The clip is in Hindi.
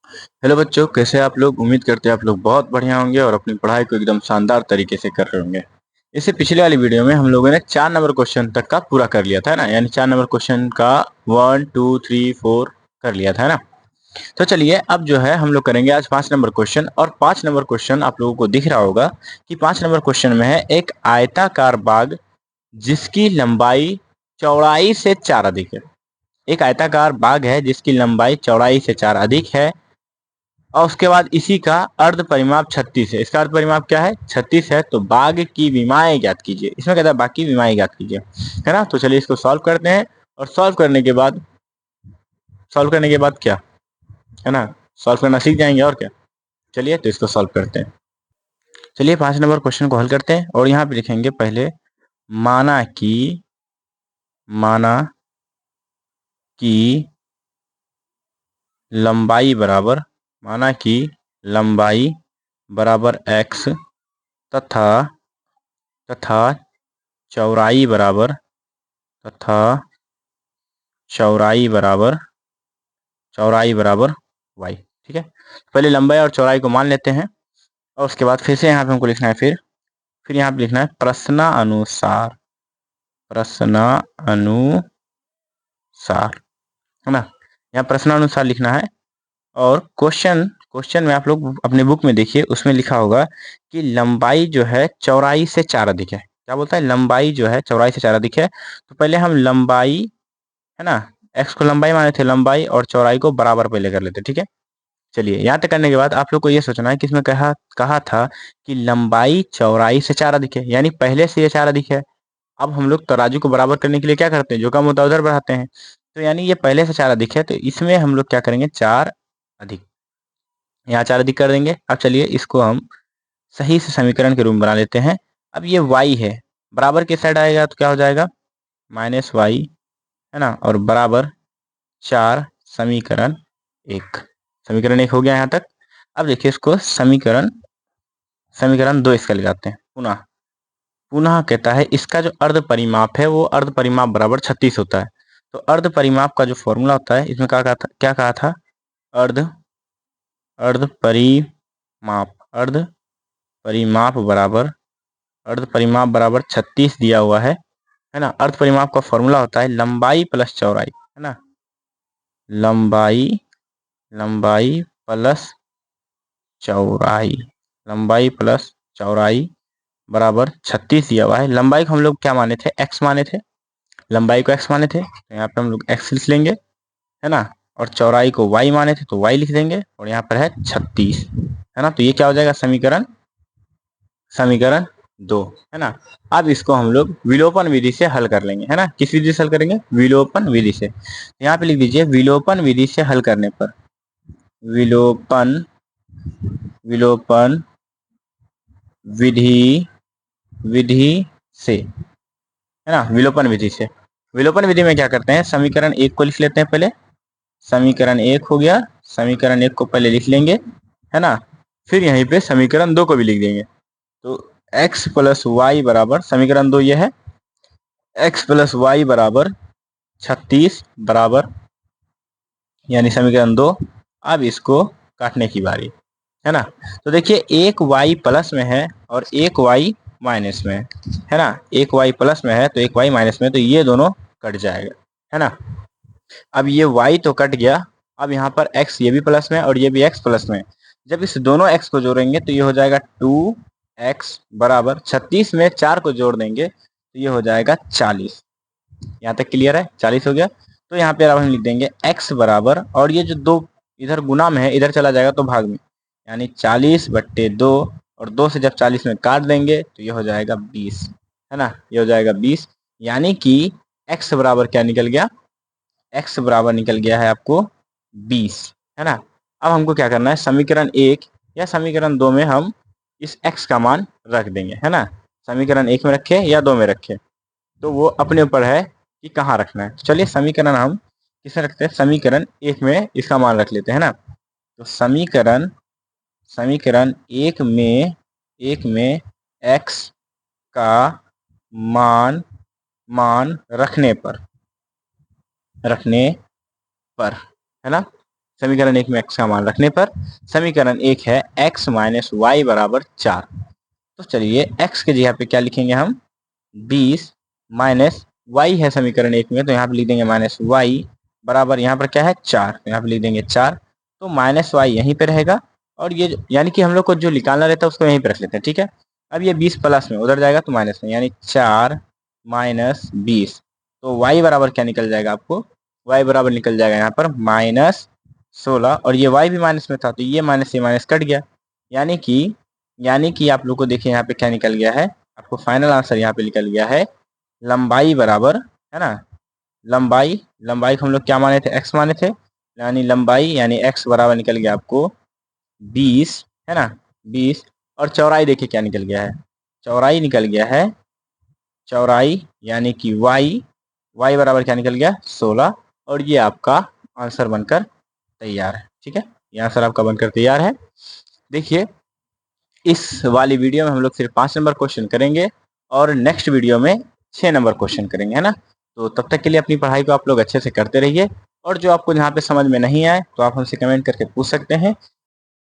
हेलो बच्चों, कैसे हैं आप लोग। उम्मीद करते हैं आप लोग बहुत बढ़िया होंगे और अपनी पढ़ाई को एकदम शानदार तरीके से कर रहे होंगे। इससे पिछले वाली वीडियो में हम लोगों ने 4 नंबर क्वेश्चन तक का पूरा कर लिया था ना, यानी 4 नंबर क्वेश्चन का 1 2 3 4 कर लिया था ना। तो चलिए अब जो है हम लोग करेंगे आज 5 नंबर क्वेश्चन। और 5 नंबर क्वेश्चन आप लोगों को दिख रहा होगा कि 5 नंबर क्वेश्चन में है एक आयताकार बाग जिसकी लंबाई चौड़ाई से 4 अधिक है। एक आयताकार बाग है जिसकी लंबाई चौड़ाई से 4 अधिक है और उसके बाद इसी का अर्ध परिमाप 36 है। इसका अर्ध परिमाप क्या है? 36 है। तो बाग की विमाएं ज्ञात कीजिए। इसमें कहता है बाग की विमाएं ज्ञात कीजिए, है ना। तो चलिए इसको सॉल्व करते हैं और सॉल्व करने के बाद क्या है ना, सॉल्व करना सीख जाएंगे और क्या। चलिए तो इसको सॉल्व करते हैं। चलिए 5 नंबर क्वेश्चन को हल करते हैं और यहाँ पे लिखेंगे पहले माना कि माना कि लंबाई बराबर माना कि लंबाई बराबर x तथा तथा चौड़ाई बराबर तथा चौड़ाई बराबर y। ठीक है, पहले लंबाई और चौड़ाई को मान लेते हैं और उसके बाद फिर से यहाँ पे हमको लिखना है फिर यहाँ पे लिखना है प्रश्नानुसार है ना। यहाँ प्रश्नानुसार लिखना है और क्वेश्चन क्वेश्चन में आप लोग अपने बुक में देखिए, उसमें लिखा होगा कि लंबाई जो है चौड़ाई से 4 अधिक है। क्या बोलता है? लंबाई जो है चौड़ाई से 4 अधिक है। तो पहले हम लंबाई, है ना, x को लंबाई माने थे, लंबाई और चौड़ाई को बराबर पहले कर लेते। ठीक है, चलिए यहाँ तक करने के बाद आप लोग को ये सोचना है कि इसमें कहा कहा था कि लंबाई चौड़ाई से 4 अधिक है, यानी पहले से ये 4 अधिक है। अब हम लोग तराजू को बराबर करने के लिए क्या करते हैं? जो कम होता है उधर बढ़ाते हैं। तो यानी ये पहले से 4 अधिक है, तो इसमें हम लोग क्या करेंगे? 4 अधिक, यहाँ 4 अधिक कर देंगे। अब चलिए इसको हम सही से समीकरण के रूप में बना लेते हैं। अब ये y है, बराबर के साइड आएगा तो क्या हो जाएगा? -y, है ना, और बराबर 4 समीकरण 1। समीकरण 1 हो गया यहाँ तक। अब देखिए इसको समीकरण 2 इसका लगाते हैं। पुनः पुनः कहता है इसका जो अर्ध परिमाप है वो अर्ध परिमाप बराबर 36 होता है। तो अर्ध परिमाप का जो फॉर्मूला होता है, इसमें क्या कहा था? अर्ध अर्ध परिमाप अर्ध परिमाप बराबर अर्ध परिमाप बराबर 36 दिया हुआ है ना। अर्ध परिमाप का फॉर्मूला होता है लंबाई प्लस चौड़ाई, है ना। लंबाई लंबाई प्लस चौड़ाई लंबाई प्लस चौड़ाई बराबर 36 दिया हुआ है। लंबाई को हम लोग क्या माने थे? x माने थे। लंबाई को x माने थे तो यहाँ पे हम लोग x लिख लेंगे, है ना। और चौड़ाई को y माने थे तो y लिख देंगे और यहाँ पर है 36, है ना। तो ये क्या हो जाएगा? समीकरण 2, है ना। अब इसको हम लोग विलोपन विधि से हल कर लेंगे, है ना। किस विधि से हल करेंगे? विलोपन विधि से। यहाँ पे लिख दीजिए विलोपन विधि से हल करने पर विलोपन विलोपन विधि विधि से, है ना, विलोपन विधि से। विलोपन विधि में क्या करते हैं? समीकरण 1 को लिख लेते हैं पहले। समीकरण 1 हो गया, समीकरण 1 को पहले लिख लेंगे, है ना। फिर यहीं पे समीकरण 2 को भी लिख देंगे। तो x प्लस वाई बराबर, समीकरण 2 ये है, x प्लस वाई बराबर 36 बराबर, यानी समीकरण 2। अब इसको काटने की बारी, है ना। तो देखिए एक y प्लस में है और एक y माइनस में है ना। एक y प्लस में है तो एक y माइनस में, तो ये दोनों कट जाएगा, है ना। अब ये y तो कट गया। अब यहाँ पर x ये भी प्लस में और ये भी x प्लस में। जब इस दोनों x को जोड़ेंगे तो ये हो जाएगा 2x बराबर 36 में 4 को जोड़ देंगे तो ये हो जाएगा 40। यहाँ तक क्लियर है? 40 हो गया। तो यहाँ पे अब हम लिख देंगे x बराबर, और ये जो 2 इधर गुना में है इधर चला जाएगा तो भाग में, यानी 40/2, और 2 से जब 40 में काट देंगे तो ये हो जाएगा 20, है ना। ये हो जाएगा 20, यानी कि x बराबर क्या निकल गया? x बराबर निकल गया है आपको 20, है ना। अब हमको क्या करना है? समीकरण 1 या समीकरण 2 में हम इस x का मान रख देंगे, है ना। समीकरण 1 में रखे या 2 में रखे तो वो अपने ऊपर है कि कहाँ रखना है। तो चलिए समीकरण हम किसे रखते हैं? समीकरण 1 में इसका मान रख लेते हैं ना। तो समीकरण समीकरण 1 में x का मान रखने पर, है ना, समीकरण 1 में x का मान रखने पर समीकरण 1 है x माइनस वाई बराबर 4। तो चलिए x के जगह पे क्या लिखेंगे हम 20 माइनस वाई है समीकरण 1 में, तो यहाँ पे लिख देंगे माइनस वाई बराबर यहाँ पर क्या है 4, तो यहाँ पे लिख देंगे 4। तो माइनस वाई यहीं पे रहेगा और ये यानी कि हम लोग को जो निकालना रहता है उसको यहीं पे रख लेते हैं, ठीक है। अब ये 20 प्लस में उधर जाएगा तो माइनस में, यानी 4 माइनस 20। तो y बराबर क्या निकल जाएगा आपको, y बराबर निकल जाएगा यहाँ पर माइनस 16, और ये y भी माइनस में था तो ये माइनस कट गया, यानी कि आप लोग को देखिए यहाँ पे क्या निकल गया है, आपको फाइनल आंसर यहाँ पे निकल गया है लंबाई बराबर, है ना, लंबाई को हम लोग क्या माने थे, x माने थे, यानी लंबाई यानी x बराबर निकल गया आपको 20, है ना 20। और चौड़ाई देखिए क्या निकल गया है, चौड़ाई निकल गया है, चौड़ाई यानी कि y बराबर क्या निकल गया 16, और ये आपका आंसर बनकर तैयार है, ठीक है। ये आंसर आपका बनकर तैयार है। देखिए इस वाली वीडियो में हम लोग सिर्फ 5 नंबर क्वेश्चन करेंगे और नेक्स्ट वीडियो में 6 नंबर क्वेश्चन करेंगे, है ना। तो तब तक के लिए अपनी पढ़ाई को आप लोग अच्छे से करते रहिए, और जो आपको यहाँ पे समझ में नहीं आए तो आप हमसे कमेंट करके पूछ सकते हैं।